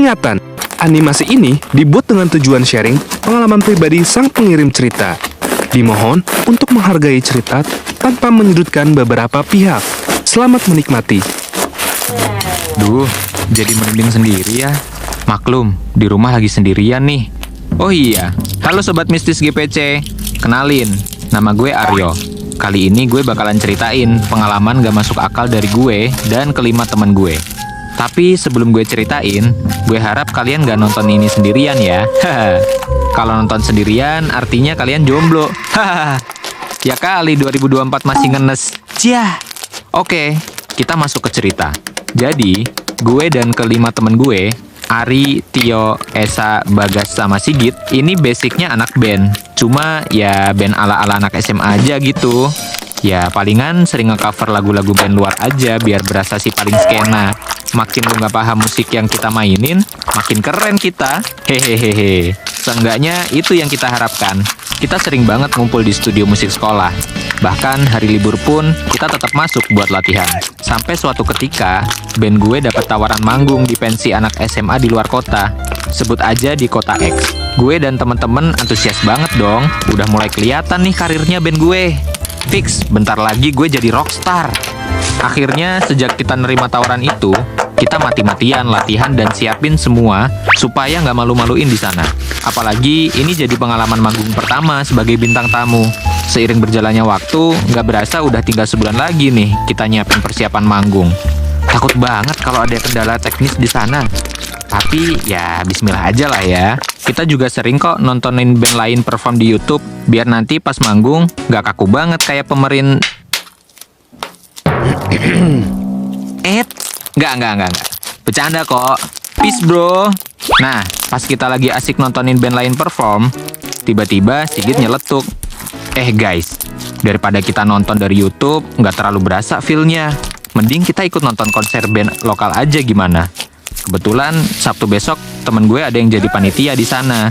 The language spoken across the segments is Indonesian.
Ingatan, animasi ini dibuat dengan tujuan sharing pengalaman pribadi sang pengirim cerita. Dimohon untuk menghargai cerita tanpa menyudutkan beberapa pihak. Selamat menikmati. Duh, jadi merinding sendiri ya. Maklum, di rumah lagi sendirian nih. Oh iya, halo Sobat Mistis GPC. Kenalin, nama gue Aryo. Kali ini gue bakalan ceritain pengalaman gak masuk akal dari gue dan kelima temen gue. Tapi sebelum gue ceritain, gue harap kalian gak nonton ini sendirian ya. Kalau nonton sendirian, artinya kalian jomblo. Ya kali 2024 masih ngenes. Ciah. Oke, kita masuk ke cerita. Jadi, gue dan kelima temen gue, Ari, Tio, Esa, Bagas, sama Sigit, ini basicnya anak band. Cuma ya band ala-ala anak SMA aja gitu. Ya palingan sering nge-cover lagu-lagu band luar aja biar berasa si paling skena. Makin lu gak paham musik yang kita mainin, makin keren kita. Hehehehe. Seenggaknya itu yang kita harapkan. Kita sering banget ngumpul di studio musik sekolah. Bahkan hari libur pun kita tetap masuk buat latihan. Sampai suatu ketika, band gue dapat tawaran manggung di pensi anak SMA di luar kota. Sebut aja di kota X. Gue dan temen-temen antusias banget dong. Udah mulai kelihatan nih karirnya band gue. Fix, bentar lagi gue jadi rockstar. Akhirnya sejak kita nerima tawaran itu, kita mati-matian latihan dan siapin semua supaya nggak malu-maluin di sana. Apalagi ini jadi pengalaman manggung pertama sebagai bintang tamu. Seiring berjalannya waktu, nggak berasa udah tinggal sebulan lagi nih kita nyiapin persiapan manggung. Takut banget kalau ada kendala teknis di sana. Tapi ya bismillah aja lah ya. Kita juga sering kok nontonin band lain perform di YouTube, biar nanti pas manggung nggak kaku banget kayak Nggak. Bercanda kok. Peace bro. Nah, pas kita lagi asik nontonin band lain perform, tiba-tiba Sigit nyeletuk. Guys, daripada kita nonton dari YouTube, nggak terlalu berasa feel-nya. Mending kita ikut nonton konser band lokal aja gimana? Kebetulan Sabtu besok temen gue ada yang jadi panitia di sana.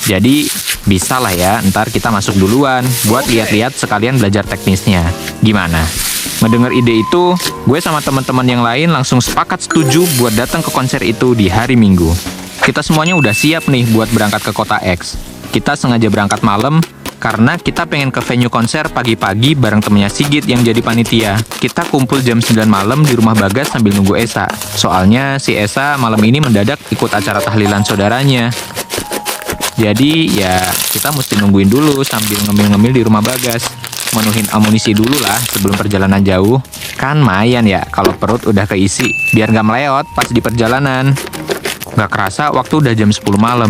Jadi bisa lah ya, ntar kita masuk duluan buat lihat-lihat sekalian belajar teknisnya. Gimana? Mendengar ide itu, gue sama teman-teman yang lain langsung sepakat setuju buat datang ke konser itu di hari Minggu. Kita semuanya udah siap nih buat berangkat ke kota X. Kita sengaja berangkat malam karena kita pengen ke venue konser pagi-pagi bareng temennya Sigit yang jadi panitia. Kita kumpul jam 9 malam di rumah Bagas sambil nunggu Esa. Soalnya si Esa malam ini mendadak ikut acara tahlilan saudaranya. Jadi ya kita mesti nungguin dulu sambil ngemil-ngemil di rumah Bagas. Menuhin amunisi dulu lah sebelum perjalanan jauh. Kan mayan ya kalau perut udah keisi, biar gak meleot pas di perjalanan. Gak kerasa waktu udah jam 10 malam.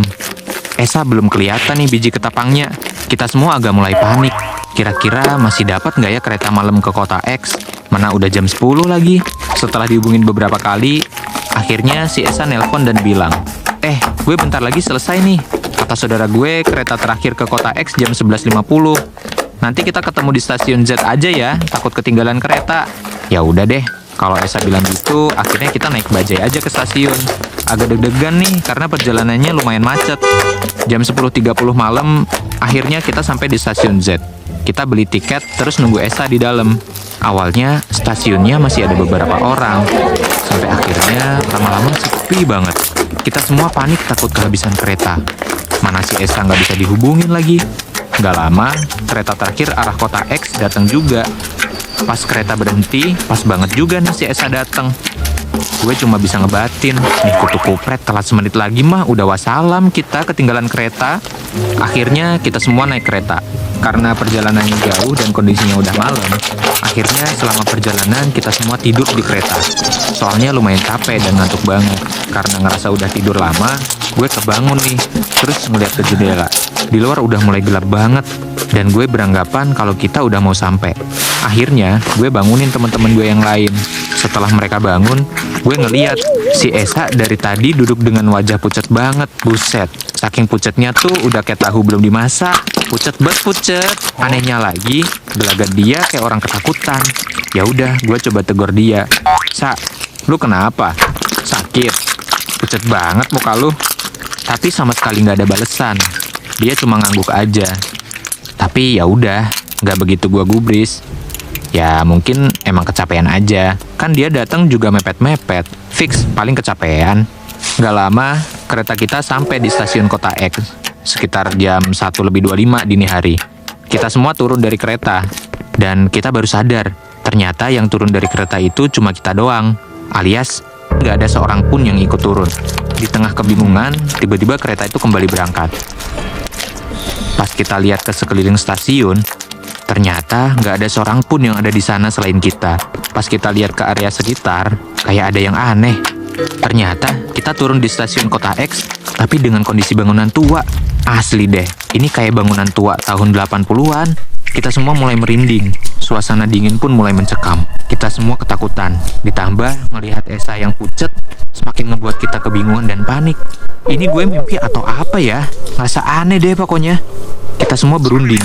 Esa belum kelihatan nih biji ketapangnya. Kita semua agak mulai panik. Kira-kira masih dapat gak ya kereta malam ke kota X? Mana udah jam 10 lagi. Setelah dihubungin beberapa kali, akhirnya si Esa nelpon dan bilang, gue bentar lagi selesai nih. Kata saudara gue kereta terakhir ke kota X jam 11.50. Nanti kita ketemu di stasiun Z aja ya, takut ketinggalan kereta. Ya udah deh, kalau Esa bilang gitu, akhirnya kita naik bajai aja ke stasiun. Agak deg-degan nih, karena perjalanannya lumayan macet. Jam 10.30 malam, akhirnya kita sampai di stasiun Z. Kita beli tiket, terus nunggu Esa di dalam. Awalnya, stasiunnya masih ada beberapa orang. Sampai akhirnya, lama-lama sepi banget. Kita semua panik takut kehabisan kereta. Mana si Esa nggak bisa dihubungin lagi. Gak lama, kereta terakhir arah kota X datang juga. Pas kereta berhenti, pas banget juga nih si Esa datang. Gue cuma bisa ngebatin, nih kutu kupret telat semenit lagi mah udah wassalam kita ketinggalan kereta. Akhirnya kita semua naik kereta. Karena perjalanannya jauh dan kondisinya udah malam, akhirnya selama perjalanan kita semua tidur di kereta. Soalnya lumayan capek dan ngantuk banget. Karena ngerasa udah tidur lama, gue kebangun nih, terus ngeliat ke jendela. Di luar udah mulai gelap banget, dan gue beranggapan kalau kita udah mau sampai. Akhirnya, gue bangunin teman-teman gue yang lain. Setelah mereka bangun, gue ngeliat si Esa dari tadi duduk dengan wajah pucet banget. Buset, saking pucetnya tuh udah kayak tahu belum dimasak. Pucet banget pucet. Anehnya lagi, gelagat dia kayak orang ketakutan. Ya udah, gue coba tegur dia. Sa, lu kenapa? Sakit? Pucet banget muka lu. Tapi sama sekali nggak ada balesan. Dia cuma ngangguk aja. Tapi ya udah, nggak begitu gua gubris. Ya mungkin emang kecapean aja. Kan dia datang juga mepet-mepet. Fix paling kecapean. Gak lama, kereta kita sampai di stasiun Kota X, sekitar jam 1:25 dini hari. Kita semua turun dari kereta, dan kita baru sadar, ternyata yang turun dari kereta itu cuma kita doang, alias gak ada seorang pun yang ikut turun. Di tengah kebingungan, tiba-tiba kereta itu kembali berangkat. Pas kita lihat ke sekeliling stasiun, ternyata nggak ada seorang pun yang ada di sana selain kita. Pas kita lihat ke area sekitar, kayak ada yang aneh. Ternyata kita turun di stasiun Kota X, tapi dengan kondisi bangunan tua. Asli deh, ini kayak bangunan tua tahun 80-an. Kita semua mulai merinding, suasana dingin pun mulai mencekam. Kita semua ketakutan, ditambah melihat Esa yang pucet, semakin ngebuat kita kebingungan dan panik. Ini gue mimpi atau apa ya? Ngerasa aneh deh pokoknya. Kita semua berunding,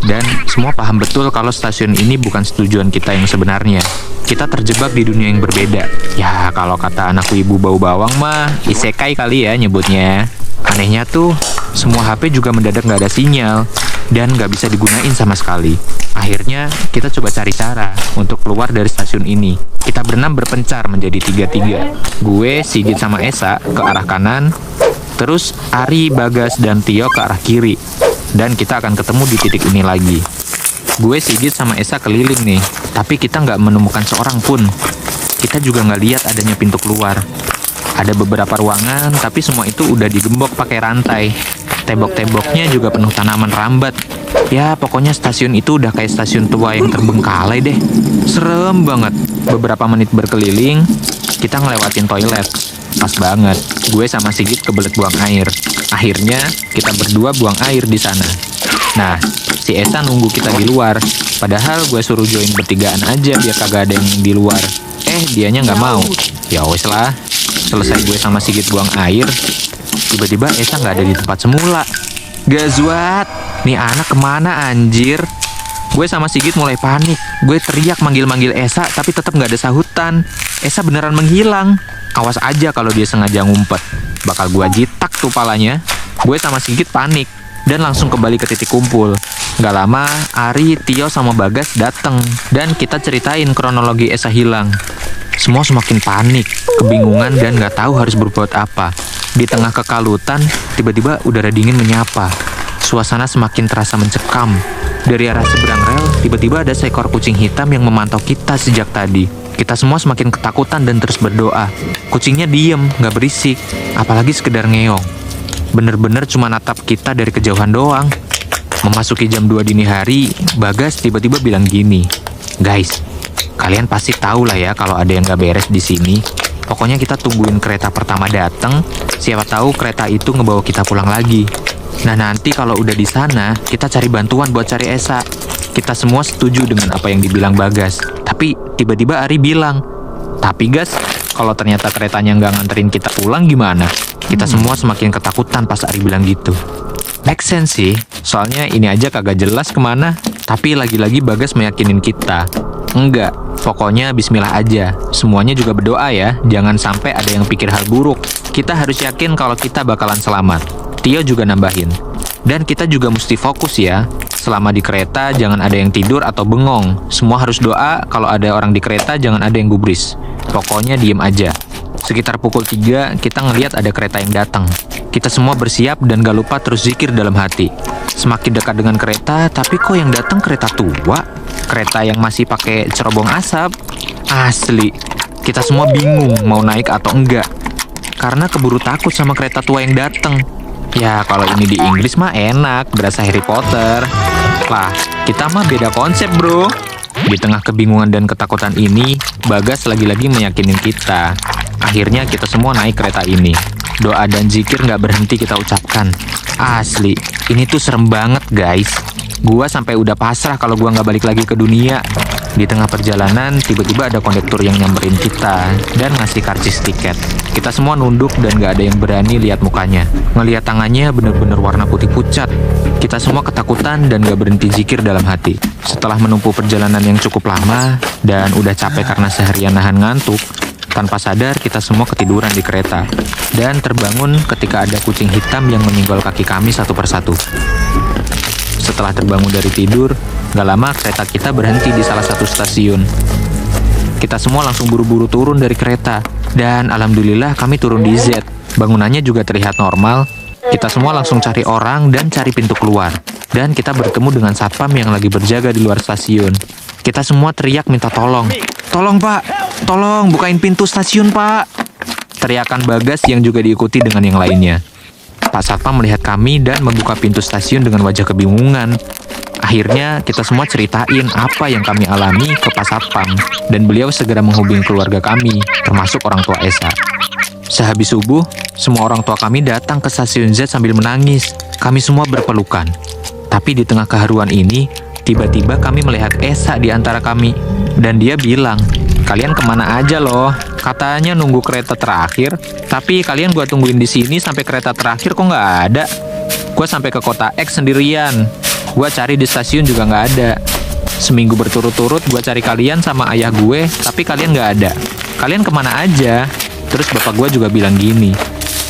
dan semua paham betul kalau stasiun ini bukan tujuan kita yang sebenarnya. Kita terjebak di dunia yang berbeda. Ya, kalau kata anak wibu bau bawang mah, isekai kali ya nyebutnya. Anehnya tuh, semua HP juga mendadak nggak ada sinyal, dan nggak bisa digunain sama sekali. Akhirnya, kita coba cari cara untuk keluar dari stasiun ini. Kita berenam berpencar menjadi 3-3. Gue, Sigit sama Esa ke arah kanan, terus Ari, Bagas, dan Tio ke arah kiri. Dan kita akan ketemu di titik ini lagi. Gue, Sigit, sama Esa keliling nih, tapi kita nggak menemukan seorang pun. Kita juga nggak lihat adanya pintu keluar. Ada beberapa ruangan, tapi semua itu udah digembok pakai rantai. Tembok-temboknya juga penuh tanaman rambat. Ya, pokoknya stasiun itu udah kayak stasiun tua yang terbengkalai deh. Serem banget. Beberapa menit berkeliling, kita ngelewatin toilet. Pas banget, gue sama Sigit kebelet buang air. Akhirnya, kita berdua buang air di sana. Nah, si Esa nunggu kita di luar. Padahal gue suruh join bertigaan aja biar kagak ada yang di luar. Dianya nggak mau. Ya wes lah. Selesai gue sama Sigit buang air, tiba-tiba Esa nggak ada di tempat semula. Gazwat, nih anak kemana anjir? Gue sama Sigit mulai panik. Gue teriak manggil-manggil Esa, tapi tetap nggak ada sahutan. Esa beneran menghilang. Awas aja kalau dia sengaja ngumpet, bakal gue jitak tuh palanya. Gue sama Sigit panik dan langsung kembali ke titik kumpul. Gak lama, Ari, Tio, sama Bagas dateng dan kita ceritain kronologi Esa hilang. Semua semakin panik, kebingungan, dan gak tahu harus berbuat apa. Di tengah kekalutan, tiba-tiba udara dingin menyapa. Suasana semakin terasa mencekam. Dari arah seberang rel, tiba-tiba ada seekor kucing hitam yang memantau kita sejak tadi. Kita semua semakin ketakutan dan terus berdoa. Kucingnya diem, gak berisik, apalagi sekedar ngeong. Bener-bener cuma natap kita dari kejauhan doang. Memasuki jam 2 dini hari, Bagas tiba-tiba bilang gini, "Guys, kalian pasti tahu lah ya kalau ada yang gak beres di sini. Pokoknya kita tungguin kereta pertama datang. Siapa tahu kereta itu ngebawa kita pulang lagi. Nah nanti kalau udah di sana, kita cari bantuan buat cari Esa." Kita semua setuju dengan apa yang dibilang Bagas. Tapi tiba-tiba Ari bilang, "Tapi Gas, kalau ternyata keretanya nggak nganterin kita pulang gimana?" Kita semua semakin ketakutan pas Ari bilang gitu. Make sense sih, soalnya ini aja kagak jelas kemana. Tapi lagi-lagi Bagas meyakinin kita. Enggak, pokoknya bismillah aja. Semuanya juga berdoa ya, jangan sampai ada yang pikir hal buruk. Kita harus yakin kalau kita bakalan selamat. Tio juga nambahin. Dan kita juga mesti fokus ya. Selama di kereta jangan ada yang tidur atau bengong. Semua harus doa, kalau ada orang di kereta jangan ada yang gubris. Pokoknya diem aja. Sekitar pukul 3 kita ngeliat ada kereta yang datang. Kita semua bersiap dan gak lupa terus zikir dalam hati. Semakin dekat dengan kereta, tapi kok yang datang kereta tua? Kereta yang masih pakai cerobong asap. Asli, kita semua bingung mau naik atau enggak. Karena keburu takut sama kereta tua yang datang. Ya kalau ini di Inggris mah enak, berasa Harry Potter. Lah, kita mah beda konsep bro. Di tengah kebingungan dan ketakutan ini, Bagas lagi-lagi meyakinin kita. Akhirnya kita semua naik kereta ini. Doa dan zikir gak berhenti kita ucapkan. Asli, ini tuh serem banget guys. Gua sampai udah pasrah kalau gua gak balik lagi ke dunia. Di tengah perjalanan, tiba-tiba ada kondektur yang nyamperin kita dan ngasih karcis tiket. Kita semua nunduk dan gak ada yang berani lihat mukanya. Ngelihat tangannya bener-bener warna putih pucat. Kita semua ketakutan dan gak berhenti zikir dalam hati. Setelah menempuh perjalanan yang cukup lama dan udah capek karena seharian nahan ngantuk, tanpa sadar kita semua ketiduran di kereta dan terbangun ketika ada kucing hitam yang menyenggol kaki kami satu persatu. Setelah terbangun dari tidur, gak lama kereta kita berhenti di salah satu stasiun. Kita semua langsung buru-buru turun dari kereta dan alhamdulillah kami turun di Z. Bangunannya juga terlihat normal. Kita semua langsung cari orang dan cari pintu keluar. Dan kita bertemu dengan satpam yang lagi berjaga di luar stasiun. Kita semua teriak minta tolong. Tolong pak, tolong bukain pintu stasiun pak. Teriakan Bagas yang juga diikuti dengan yang lainnya. Pak Satpam melihat kami dan membuka pintu stasiun dengan wajah kebingungan. Akhirnya kita semua ceritain apa yang kami alami ke Pak Satpam. Dan beliau segera menghubungi keluarga kami, termasuk orang tua Esa. Sehabis subuh, semua orang tua kami datang ke stasiun Z sambil menangis. Kami semua berpelukan. Tapi di tengah keharuan ini, tiba-tiba kami melihat Esa di antara kami. Dan dia bilang, "Kalian kemana aja loh? Katanya nunggu kereta terakhir, tapi kalian gua tungguin di sini sampai kereta terakhir kok nggak ada. Gua sampai ke kota X sendirian. Gua cari di stasiun juga nggak ada. Seminggu berturut-turut gua cari kalian sama ayah gue, tapi kalian nggak ada. Kalian kemana aja?" Terus bapak gua juga bilang gini,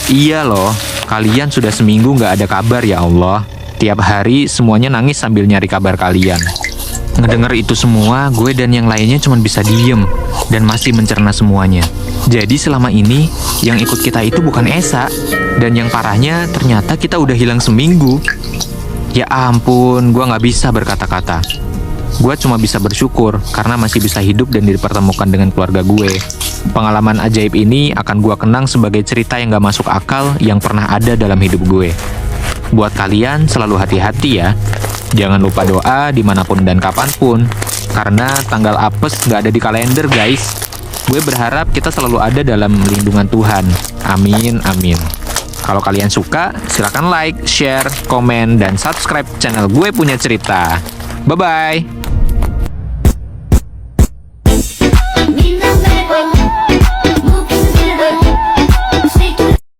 "Iya loh, kalian sudah seminggu nggak ada kabar ya Allah. Tiap hari semuanya nangis sambil nyari kabar kalian." Ngedenger itu semua, gue dan yang lainnya cuma bisa diem dan masih mencerna semuanya. Jadi selama ini, yang ikut kita itu bukan Esa. Dan yang parahnya, ternyata kita udah hilang seminggu. Ya ampun, gue gak bisa berkata-kata. Gue cuma bisa bersyukur karena masih bisa hidup dan dipertemukan dengan keluarga gue. Pengalaman ajaib ini akan gue kenang sebagai cerita yang gak masuk akal yang pernah ada dalam hidup gue. Buat kalian selalu hati-hati ya. Jangan lupa doa dimanapun dan kapanpun. Karena tanggal apes gak ada di kalender guys. Gue berharap kita selalu ada dalam lindungan Tuhan. Amin, amin. Kalau kalian suka, silakan like, share, komen, dan subscribe channel Gue Punya Cerita. Bye-bye.